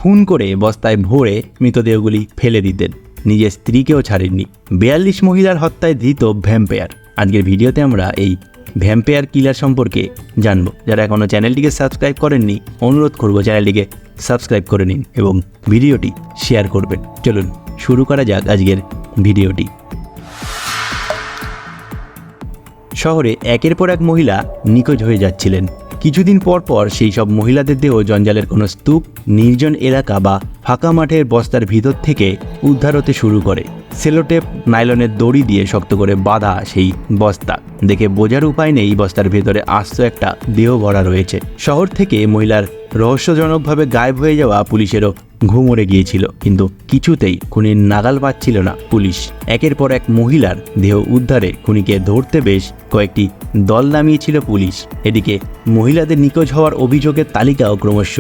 খুন করে বস্তায় ভরে মৃতদেহগুলি ফেলে দিতেন। নিজের স্ত্রীকেও ছাড়েননি। 42 মহিলার হত্যায় ধৃত ভ্যাম্পায়ার। আজকের ভিডিওতে আমরা এই ভ্যাম্পায়ার কিলার সম্পর্কে জানব। যারা এখনও চ্যানেলটিকে সাবস্ক্রাইব করেননি, অনুরোধ করব চ্যানেলটিকে সাবস্ক্রাইব করে নিন এবং ভিডিওটি শেয়ার করবেন। চলুন শুরু করা যাক আজকের ভিডিওটি। শহরে একের পর এক মহিলা নিখোঁজ হয়ে যাচ্ছিলেন। কিছুদিন পর পর সেই সব মহিলাদের দেহ জঞ্জালের কোনো স্তূপ, নির্জন এলাকা বা ফাঁকা মাঠের বস্তার ভিতর থেকে উদ্ধার হতে শুরু করে। সেলোটেপ, নাইলনের দড়ি দিয়ে শক্ত করে বাঁধা সেই বস্তা দেখে বোঝার উপায় নেই বস্তার ভেতরে আস্ত একটা দেহ ভরা রয়েছে। শহর থেকে মহিলার রহস্যজনকভাবে গায়েব হয়ে যাওয়া পুলিশেরও ঘুম উড়ে গিয়েছিল, কিন্তু কিছুতেই খুনির নাগাল পাচ্ছিল না পুলিশ। একের পর এক মহিলার দেহ উদ্ধারে খুনিকে ধরতে বেশ কয়েকটি দল নামিয়েছিল পুলিশ। এদিকে মহিলাদের নিখোঁজ হওয়ার অভিযোগের তালিকাও ক্রমশ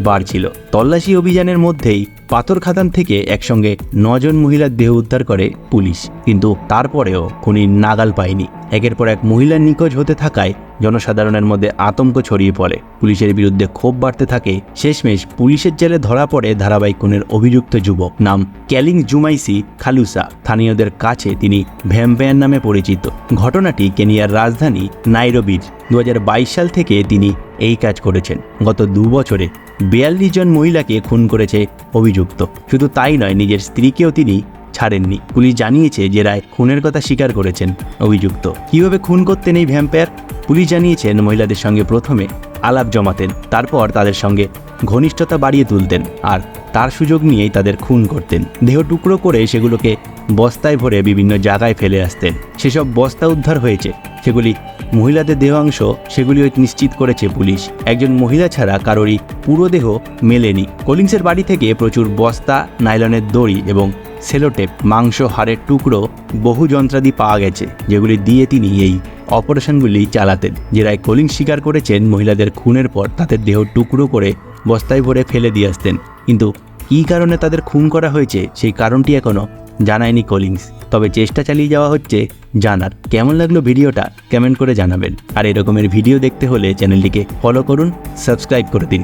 বাড়ছিল। তল্লাশি অভিযানের মধ্যেই পাথর খাদান থেকে একসঙ্গে 9 জন মহিলার দেহ উদ্ধার করে পুলিশ, কিন্তু তারপরেও খুনির নাগাল পায়নি। একের পর এক মহিলার নিখোঁজ হতে থাকায় জনসাধারণের মধ্যে আতঙ্ক ছড়িয়ে পড়ে। পুলিশের বিরুদ্ধে ক্ষোভ বাড়তে থাকে। শেষমেশ পুলিশের জেলে ধরা পড়ে ধারাবাহিক খুনের অভিযুক্ত যুবক। নাম ক্যালিং জুমাইসি খালুসা। স্থানীয়দের কাছে তিনি ভ্যাম্পায়ার নামে পরিচিত। ঘটনাটি কেনিয়ার রাজধানী নাইরোবির। 2022 সাল থেকে তিনি এই কাজ করেছেন। গত 2 বছরে 42 জন মহিলাকে খুন করেছে অভিযুক্ত। শুধু তাই নয়, নিজের স্ত্রীকেও তিনি ছাড়েননি। পুলিশ জানিয়েছে জেরায় খুনের কথা স্বীকার করেছেন অভিযুক্ত। কীভাবে খুন করতেন এই ভ্যাম্পায়ার? পুলিশ জানিয়েছেন মহিলাদের সঙ্গে প্রথমে আলাপ জমাতেন, তারপর তাদের সঙ্গে ঘনিষ্ঠতা বাড়িয়ে তুলতেন আর তার সুযোগ নিয়েই তাদের খুন করতেন। দেহ টুকরো করে সেগুলোকে বস্তায় ভরে বিভিন্ন জায়গায় ফেলে আসতেন। সেসব বস্তা উদ্ধার হয়েছে, সেগুলি মহিলাদের দেহাংশ, সেগুলিও নিশ্চিত করেছে পুলিশ। একজন মহিলা ছাড়া কারোরই পুরো দেহ মেলেনি। কলিংসের বাড়ি থেকে প্রচুর বস্তা, নাইলনের দড়ি এবং সেলোটেপ, মাংস, হাড়ের টুকরো, বহু যন্ত্রাদি পাওয়া গেছে, যেগুলি দিয়ে তিনি এই অপারেশনগুলি চালাতেন। জেরায় কলিংস স্বীকার করেছেন মহিলাদের খুনের পর তাদের দেহ টুকরো করে বস্তায় ভরে ফেলে দিয়ে আসতেন, কিন্তু কী কারণে তাদের খুন করা হয়েছে সেই কারণটি এখনও জানায়নি কলিংস। তবে চেষ্টা চালিয়ে যাওয়া হচ্ছে জানার। কেমন লাগলো ভিডিওটা কমেন্ট করে জানাবেন। আর এরকমের ভিডিও দেখতে হলে চ্যানেলটিকে ফলো করুন, সাবস্ক্রাইব করে দিন।